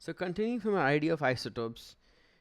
So continuing from our idea of isotopes,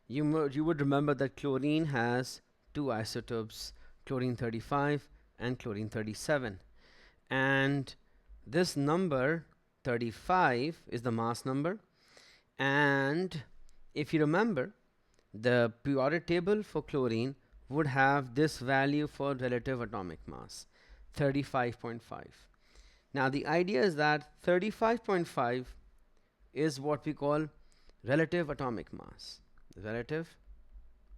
you would remember that chlorine has two isotopes, chlorine 35 and chlorine 37. And this number 35 is the mass number. And if you remember, the periodic table for chlorine would have this value for relative atomic mass, 35.5. Now the idea is that 35.5 is what we call relative atomic mass. Relative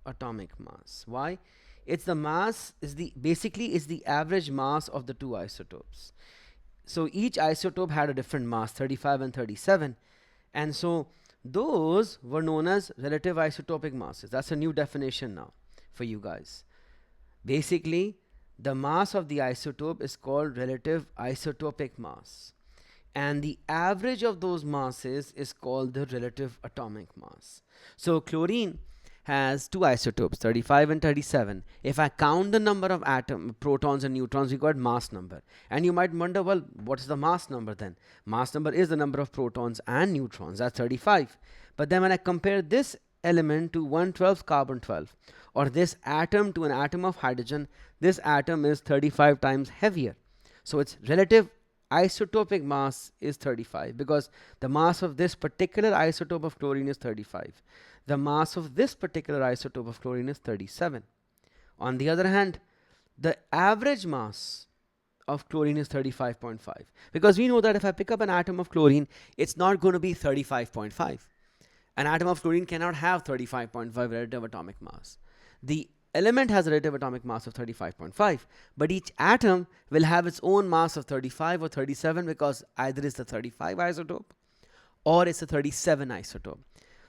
atomic mass. Why? It's the mass is the basically is the average mass of the two isotopes. So each isotope had a different mass, 35 and 37, and so those were known as relative isotopic masses. That's a new definition now for you guys. Basically, the mass of the isotope is called relative isotopic mass, and the average of those masses is called the relative atomic mass. So chlorine has two isotopes, 35 and 37. If I count the number of protons and neutrons, we got mass number. And you might wonder, well, what is the mass number then? Mass number is the number of protons and neutrons, that's 35. But then when I compare this element to 112 carbon 12, or this atom to an atom of hydrogen, this atom is 35 times heavier. So its relative isotopic mass is 35, because the mass of this particular isotope of chlorine is 35. The mass of this particular isotope of chlorine is 37. On the other hand, the average mass of chlorine is 35.5, because we know that if I pick up an atom of chlorine, it's not going to be 35.5. An atom of chlorine cannot have 35.5 relative atomic mass. The element has a relative atomic mass of 35.5, but each atom will have its own mass of 35 or 37, because either it's the 35 isotope or it's a 37 isotope.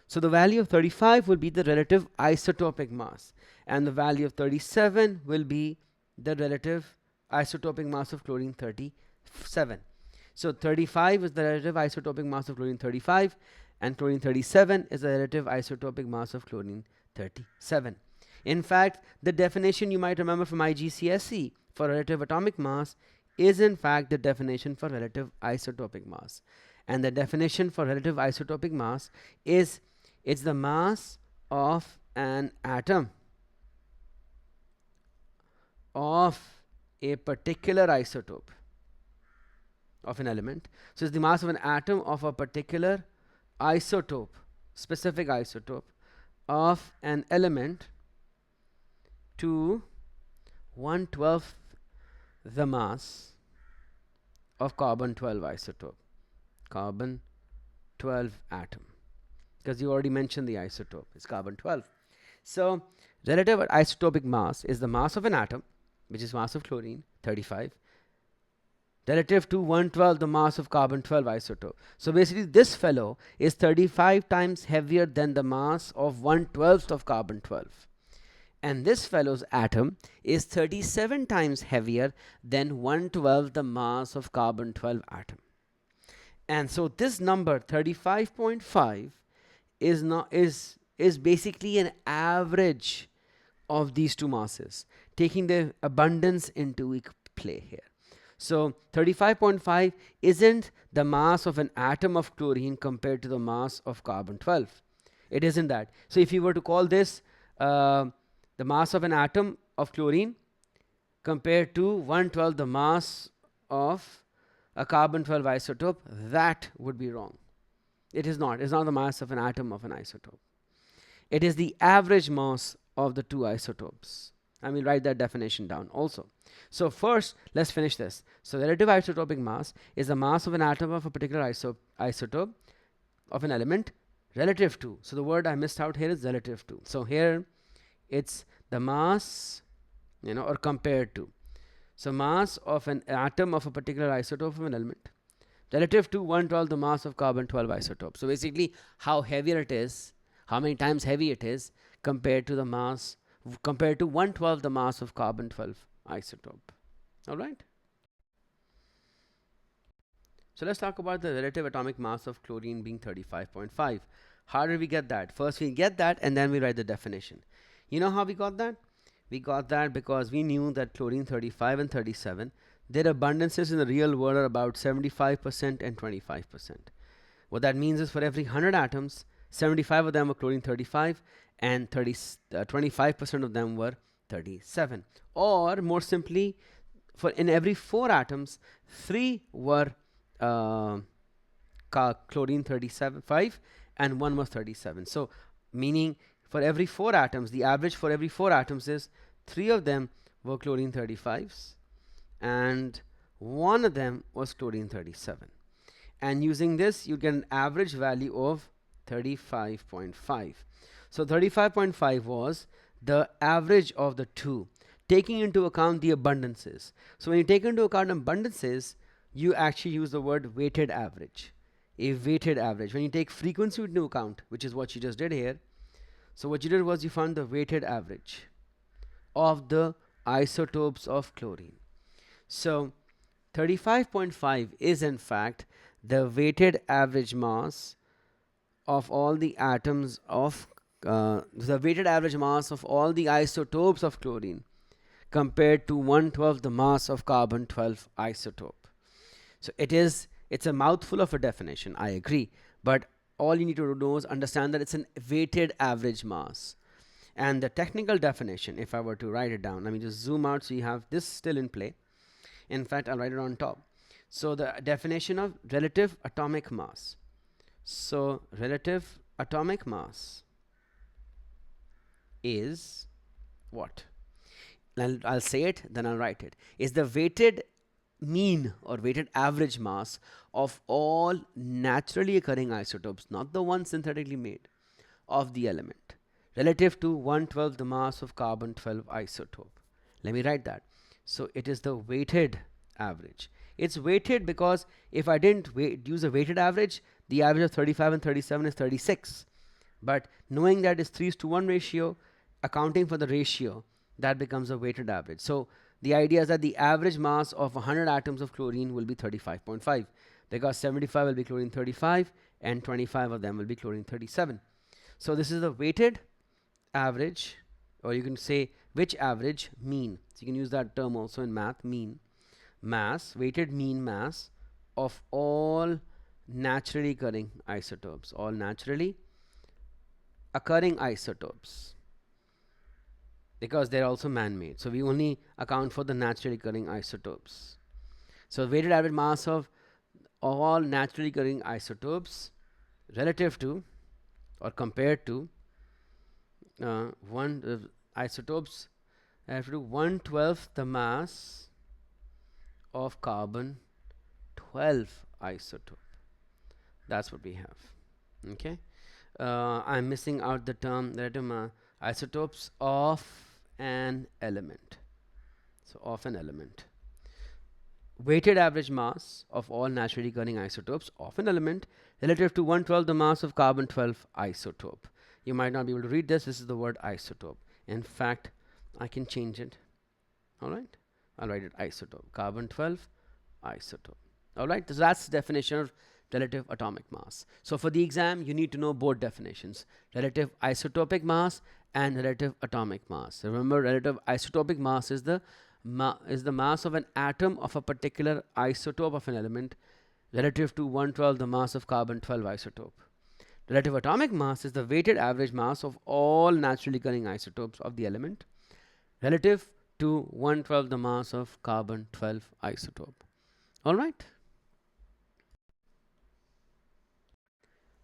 So the value of 35 will be the relative isotopic mass, and the value of 37 will be the relative isotopic mass of chlorine 37. So 35 is the relative isotopic mass of chlorine 35, and chlorine 37 is the relative isotopic mass of chlorine 37. In fact, the definition you might remember from IGCSE for relative atomic mass is in fact the definition for relative isotopic mass. And the definition for relative isotopic mass is it's the mass of an atom of a particular isotope of an element. So it's the mass of an atom of a particular isotope, specific isotope of an element to 1/12 the mass of carbon 12 isotope, carbon 12 atom, because you already mentioned the isotope, it's carbon 12. So relative isotopic mass is the mass of an atom, which is mass of chlorine 35, relative to 1/12 the mass of carbon 12 isotope. So basically this fellow is 35 times heavier than the mass of 1/12 of carbon 12. And this fellow's atom is 37 times heavier than 1/12 the mass of carbon 12 atom. And so this number 35.5 is basically an average of these two masses, taking the abundance into play here. So 35.5 isn't the mass of an atom of chlorine compared to the mass of carbon 12. It isn't that. So if you were to call this the mass of an atom of chlorine compared to 1/12 the mass of a carbon 12 isotope, that would be wrong. It is not. It's not the mass of an atom of an isotope. It is the average mass of the two isotopes. I will write that definition down also. So first, let's finish this. So relative isotopic mass is the mass of an atom of a particular isotope of an element relative to. So the word I missed out here is relative to. So here it's the mass, or compared to. So mass of an atom of a particular isotope of an element relative to 1/12 the mass of carbon 12 isotope. So basically how heavier it is, how many times heavy it is compared to 1/12 the mass of carbon 12 isotope. All right. So let's talk about the relative atomic mass of chlorine being 35.5. How did we get that? First we get that and then we write the definition. You know how we got that? We got that because we knew that chlorine 35 and 37, their abundances in the real world are about 75% and 25%. What that means is for every 100 atoms, 75 of them were chlorine 35 and 25% of them were 37. Or more simply, for in every 4 atoms, 3 were uh, chlorine 35 and 1 was 37. So meaning for every 4 atoms, the average for every 4 atoms is 3 of them were chlorine 35s and 1 of them was chlorine 37. And using this, you get an average value of 35.5. So 35.5 was the average of the two, taking into account the abundances. So when you take into account abundances, you actually use the word weighted average. A weighted average. When you take frequency into account, which is what you just did here, so what you did was you found the weighted average of the isotopes of chlorine. So 35.5 is in fact the weighted average mass of all the atoms of the weighted average mass of all the isotopes of chlorine compared to 1/12 the mass of carbon 12 isotope. So it's a mouthful of a definition, I agree, but all you need to know is understand that it's a weighted average mass. And the technical definition, if I were to write it down, let me just zoom out so you have this still in play. In fact, I'll write it on top. So the definition of relative atomic mass. So relative atomic mass is what? I'll say it, then I'll write it. Is the weighted mean or weighted average mass of all naturally occurring isotopes, not the ones synthetically made, of the element, relative to 1/12 the mass of carbon 12 isotope. Let me write that. So it is the weighted average. It's weighted because if I didn't use a weighted average, the average of 35 and 37 is 36. But knowing that it's 3:1 ratio, accounting for the ratio, that becomes a weighted average. So the idea is that the average mass of 100 atoms of chlorine will be 35.5 because 75 will be chlorine 35 and 25 of them will be chlorine 37. So this is the weighted average, or you can say which average mean. So you can use that term also in math, mean mass, weighted mean mass of all naturally occurring isotopes, all naturally occurring isotopes, because they're also man-made. So we only account for the naturally occurring isotopes. So weighted average mass of all naturally occurring isotopes relative to or compared to isotopes relative to 1/12 the mass of carbon 12 isotope. That's what we have. Okay. I'm missing out the term relative isotopes of an element. So of an element. Weighted average mass of all naturally occurring isotopes of an element relative to 1/12 the mass of carbon 12 isotope. You might not be able to read this. This is the word isotope. In fact, I can change it. All right. I'll write it isotope. Carbon 12 isotope. All right. So that's the definition of relative atomic mass. So for the exam, you need to know both definitions: relative isotopic mass and relative atomic mass. Remember, relative isotopic mass is the mass of an atom of a particular isotope of an element relative to 1/12 the mass of carbon 12 isotope. Relative atomic mass is the weighted average mass of all naturally occurring isotopes of the element relative to 1/12 the mass of carbon 12 isotope. All right.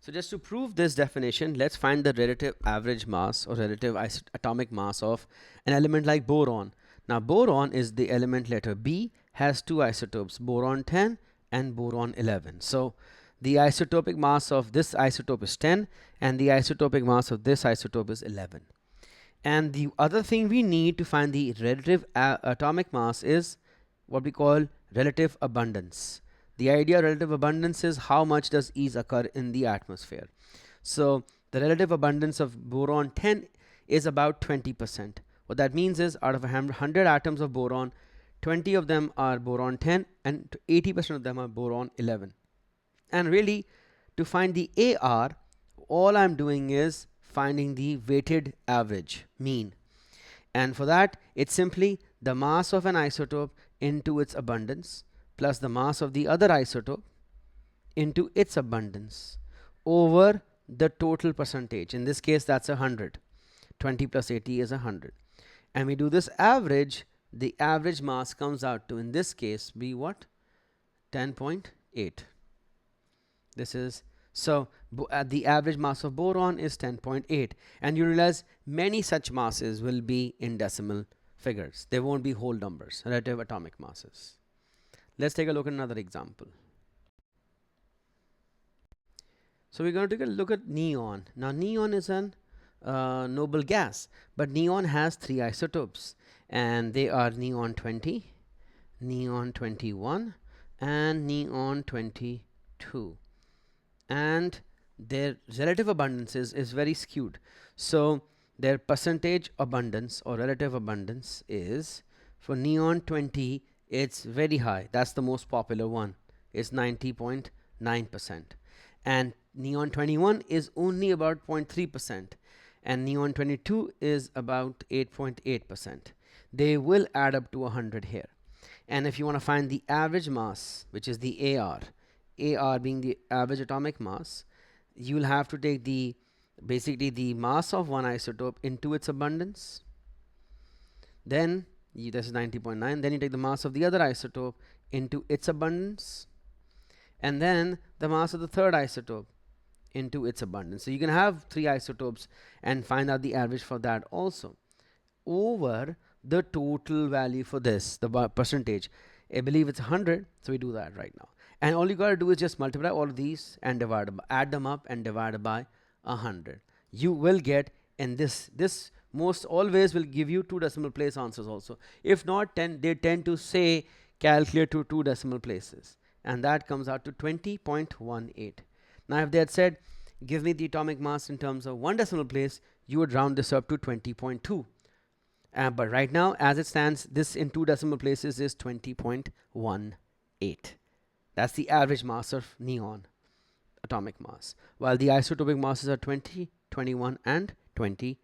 So just to prove this definition, let's find the relative average mass or relative atomic mass of an element like boron. Now boron is the element letter B, has two isotopes, boron 10 and boron 11. So the isotopic mass of this isotope is 10 and the isotopic mass of this isotope is 11. And the other thing we need to find the relative atomic mass is what we call relative abundance. The idea of relative abundance is how much does each occur in the atmosphere. So the relative abundance of boron 10 is about 20%. What that means is out of 100 atoms of boron, 20 of them are boron 10 and 80% of them are boron 11. And really, to find the AR, all I'm doing is finding the weighted average mean. And for that, it's simply the mass of an isotope into its abundance plus the mass of the other isotope into its abundance over the total percentage. In this case, that's 100. 20 plus 80 is 100. And we do this average, the average mass comes out to, in this case, be what? 10.8. This is, so the average mass of boron is 10.8. And you realize many such masses will be in decimal figures. They won't be whole numbers, relative atomic masses. Let's take a look at another example. So we're going to take a look at neon. Now neon is an noble gas, but neon has 3 isotopes, and they are neon 20, neon 21, and neon 22. And their relative abundances is very skewed. So their percentage abundance or relative abundance is, for neon 20, it's very high. That's the most popular one. It's 90.9%. And neon 21 is only about 0.3%. And neon 22 is about 8.8%. They will add up to 100 here. And if you want to find the average mass, which is the AR being the average atomic mass, you'll have to take the basically the mass of one isotope into its abundance. Then this is 90.9. Then you take the mass of the other isotope into its abundance, and then the mass of the third isotope into its abundance. So you can have 3 isotopes and find out the average for that also over the total value for this, the percentage. I believe it's 100, so we do that right now. And all you got to do is just multiply all of these and add them up and divide by 100. You will get, and this most always will give you 2 decimal place answers also. If not, they tend to say calculate to 2 decimal places, and that comes out to 20.18. Now if they had said give me the atomic mass in terms of 1 decimal place, you would round this up to 20.2. But right now, as it stands, this in 2 decimal places is 20.18. That's the average mass of neon atomic mass, while the isotopic masses are 20, 21, and 22.